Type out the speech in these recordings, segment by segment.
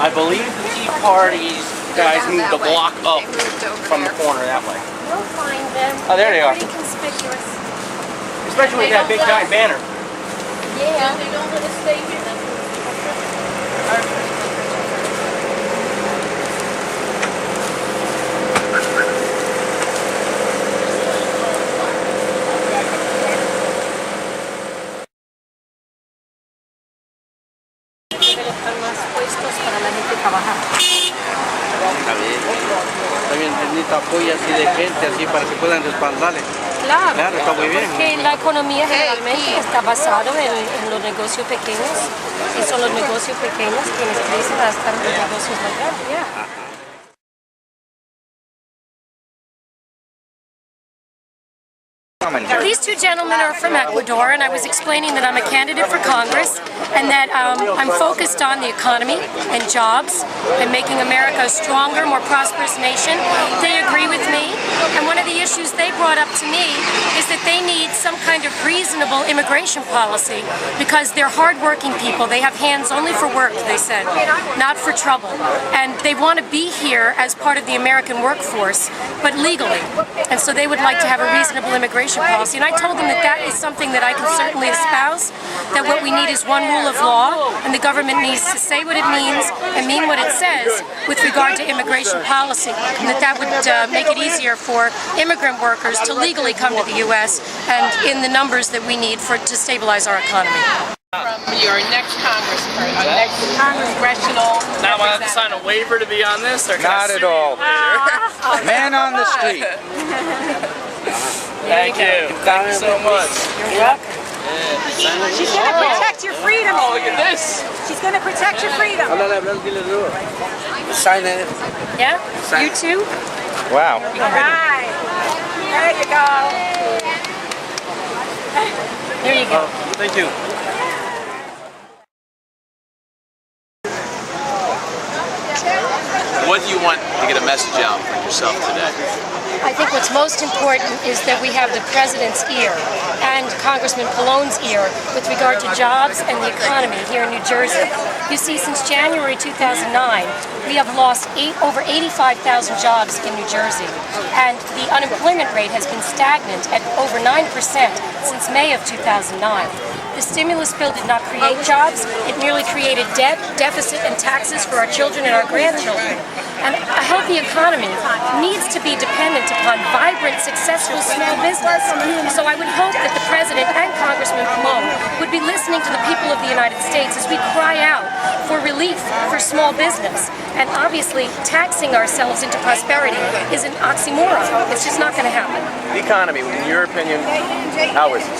I believe the Tea Party's guys moved the block up from the corner that way. You'll find them. Oh, there they are. Pretty conspicuous. Especially with that big giant banner. Yeah. They don't want to stay here. Están más puestos para la gente trabajar. Está bien. También necesita apoyo así de gente, así para que puedan respaldarle. Claro, Claro, está muy bien. porque la economía generalmente está basada en los negocios pequeños y son los negocios pequeños quienes crecen hasta los negocios más grandes. Yeah. These two gentlemen are from Ecuador, and I was explaining that I'm a candidate for Congress and that I'm focused on the economy and jobs and making America a stronger, more prosperous nation. They agree with me, and one of the issues they brought up to me is that they need some kind of reasonable immigration policy because they're hardworking people. They have hands only for work, they said, not for trouble. And they want to be here as part of the American workforce, but legally. And so they would like to have a reasonable immigration policy. And I told them that that is something that I can certainly espouse, that what we need is one rule of law, and the government needs to say what it means and mean what it says with regard to immigration policy, and that would make it easier for immigrant workers to legally come to the U.S. and in the numbers that we need to stabilize our economy. From your next next congressional. Now I have to sign a waiver to be on this? Or Not at all. Man on the street. Thank you. Thank you so much. You're welcome. She's going to protect your freedom. Oh, look at this. She's going to protect your freedom. Sign it. Yeah? You too? Wow. All right. There you go. There you go. Thank you. What do you want to get a message out for yourself today? I think what's most important is that we have the President's ear and Congressman Pallone's ear with regard to jobs and the economy here in New Jersey. You see, since January 2009, we have lost over 85,000 jobs in New Jersey, and the unemployment rate has been stagnant at over 9% since May of 2009. The stimulus bill did not create jobs. It merely created debt, deficit, and taxes for our children and our grandchildren. And a healthy economy needs to be dependent upon vibrant, successful small business. So I would hope that the President and Congressman Pallone would be listening to the people of the United States as we cry out for relief for small business. And obviously, taxing ourselves into prosperity is an oxymoron. It's just not going to happen. The economy, in your opinion, how is it?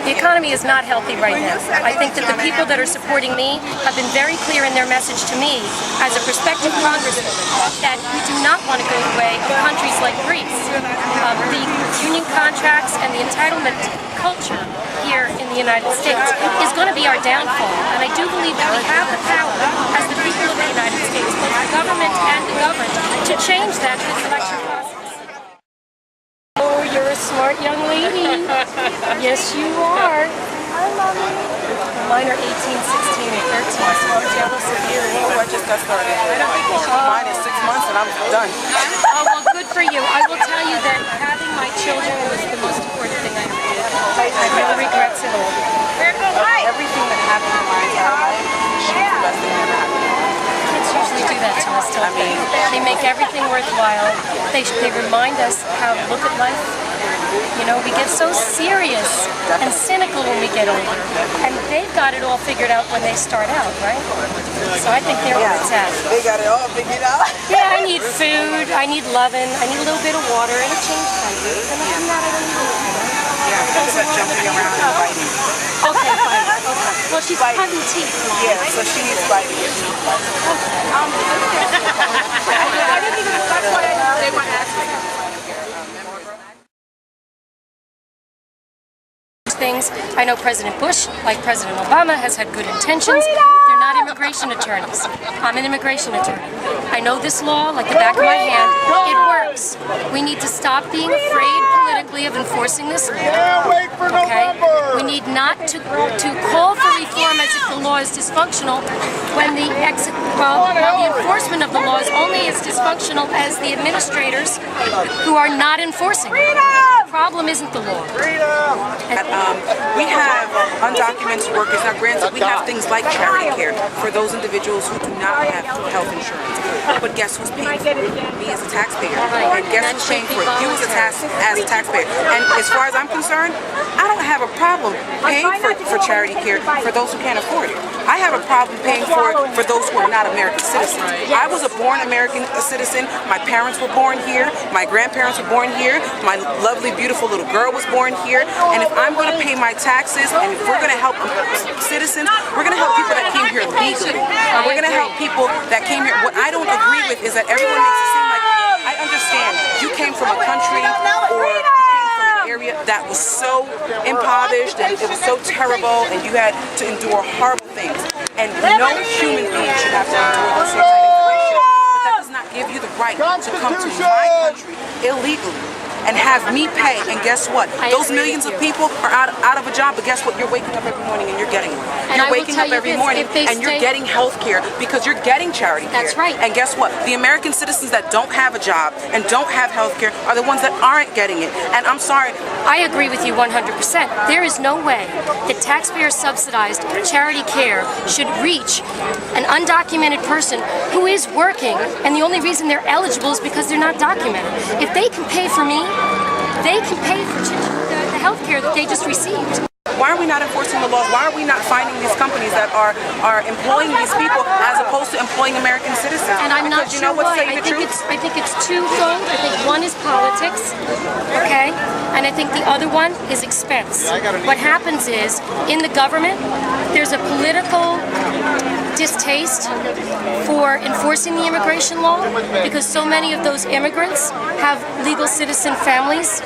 The economy is not healthy right now. I think that the people that are supporting me have been very clear in their message to me as a prospective congressman that we do not want to go the way of countries like Greece. The union contracts and the entitlement culture here in the United States is going to be our downfall. And I do believe that we have the power as the people of the United States, both the government and the governed, to change that in this election process. Oh, you're a smart young lady. Yes, you are. I love you. Mine are 18, 16, and 13, so I'm jealous of you. Oh, I just got started. Mine is 6 months and I'm done. Oh, well, good for you. I will tell you that having my children was the most important thing I ever did. I have no regrets at all. Everything that happened in my entire life is the best thing that ever happened. Kids usually do that to us, don't they? They make everything worthwhile. They remind us how to look at life. You know, we get so serious and cynical when we get older. And they've got it all figured out when they start out, right? So I think they're where it's at. They got it all figured out. Yeah, I need food, I need loving, I need a little bit of water, and a change diapers. And other than that, I don't need anything. Yeah, because that's jumping around and biting. Okay, fine. Okay. Well, she's cutting teeth. Yeah, so she needs biting. Okay. I didn't even, that's why they want to ask me. Things. I know President Bush, like President Obama, has had good intentions. They're not immigration attorneys. I'm an immigration attorney. I know this law like the back of my hand. It works. We need to stop being afraid politically of enforcing this law. Okay? We need not to call for reform as if the law is dysfunctional when the Well, the enforcement of the law is only as dysfunctional as the administrators who are not enforcing it. The problem isn't the law. We have undocumented workers. Now, granted, we have things like charity care for those individuals who do not have health insurance. But guess who's paying for it? Me as a taxpayer. And guess who's paying for it? You as a taxpayer. And as far as I'm concerned, I don't have a problem paying for charity care for those who can't afford it. I have a problem paying for it for those who are not American citizens. I was a born American citizen. My parents were born here. My grandparents were born here. My lovely, beautiful little girl was born here. And if I'm going to pay my taxes, and if we're going to help citizens, we're going to help people that came here legally. And we're going to help people that came here. What I don't agree with is that everyone makes it seem like, I understand, you came from a country or you came from an area that was so impoverished and it was so terrible and you had to endure horrible things. And no human being should have to endure those sorts of information. But that does not give you the right to come to my country illegally and have me pay. And guess what? Those millions of people are out of a job, but guess what? You're waking up every morning and you're getting one. You're waking up every morning and you're getting health care because you're getting charity care. That's right. And guess what? The American citizens that don't have a job and don't have health care are the ones that aren't getting it. And I'm sorry. I agree with you 100%. There is no way that taxpayer-subsidized charity care should reach an undocumented person who is working, and the only reason they're eligible is because they're not documented. If they can pay for me, they can pay for the health care that they just received. Why are we not enforcing the laws? Why are we not finding these companies that are employing these people as opposed to employing American citizens? And I'm not sure why. I think it's twofold. I think one is politics, okay? And I think the other one is expense. What happens is, in the government, there's a political distaste for enforcing the immigration law because so many of those immigrants have legal citizen families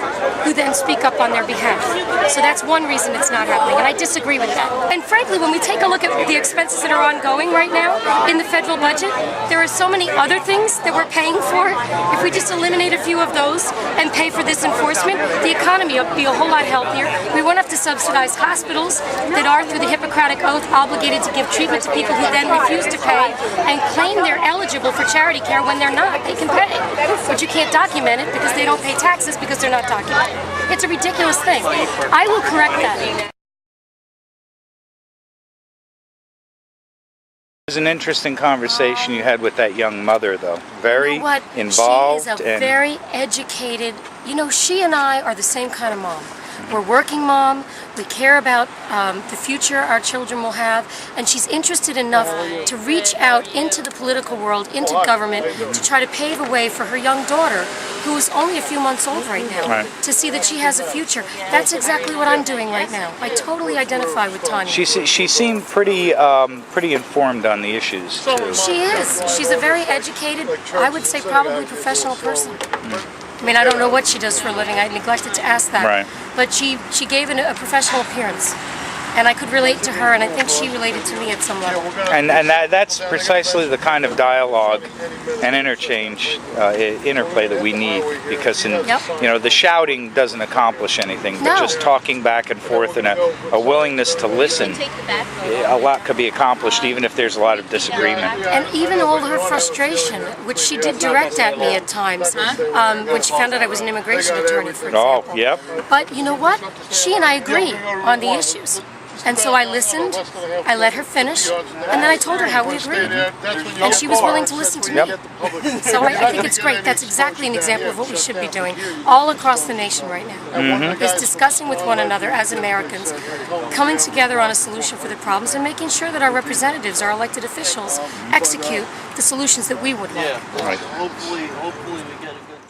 who then speak up on their behalf. So that's one reason it's not happening, and I disagree with that. And frankly, when we take a look at the expenses that are ongoing right now in the federal budget, there are so many other things that we're paying for. If we just eliminate a few of those and pay for this enforcement, the economy will be a whole lot healthier. We won't have to subsidize hospitals that are, through the Hippocratic Oath, obligated to give treatment to people who then refuse to pay and claim they're eligible for charity care when they're not. They can pay, but you can't document it because they don't pay taxes because they're not documented. It's a ridiculous thing. I will correct that. It was an interesting conversation you had with that young mother, though. Very involved. She is a very educated, she and I are the same kind of mom. We're working mom, we care about the future our children will have, and she's interested enough to reach out into the political world, into government, to try to pave a way for her young daughter, who is only a few months old right now, to see that she has a future. That's exactly what I'm doing right now. I totally identify with Tanya. She seemed pretty informed on the issues, too. She is. She's a very educated, I would say probably professional person. I mean, I don't know what she does for a living. I neglected to ask that. Right. But she gave a professional appearance. And I could relate to her, and I think she related to me at some level. And that's precisely the kind of dialogue and interchange, interplay that we need, because the shouting doesn't accomplish anything, but just talking back and forth and a willingness to listen, a lot could be accomplished, even if there's a lot of disagreement. And even all her frustration, which she did direct at me at times, when she found out I was an immigration attorney, for example. Oh, yep. But you know what? She and I agree on the issues. And so I listened, I let her finish, and then I told her how we agreed. And she was willing to listen to me. So I think it's great. That's exactly an example of what we should be doing all across the nation right now. Is discussing with one another as Americans, coming together on a solution for the problems, and making sure that our representatives, our elected officials, execute the solutions that we would like. Hopefully we get a good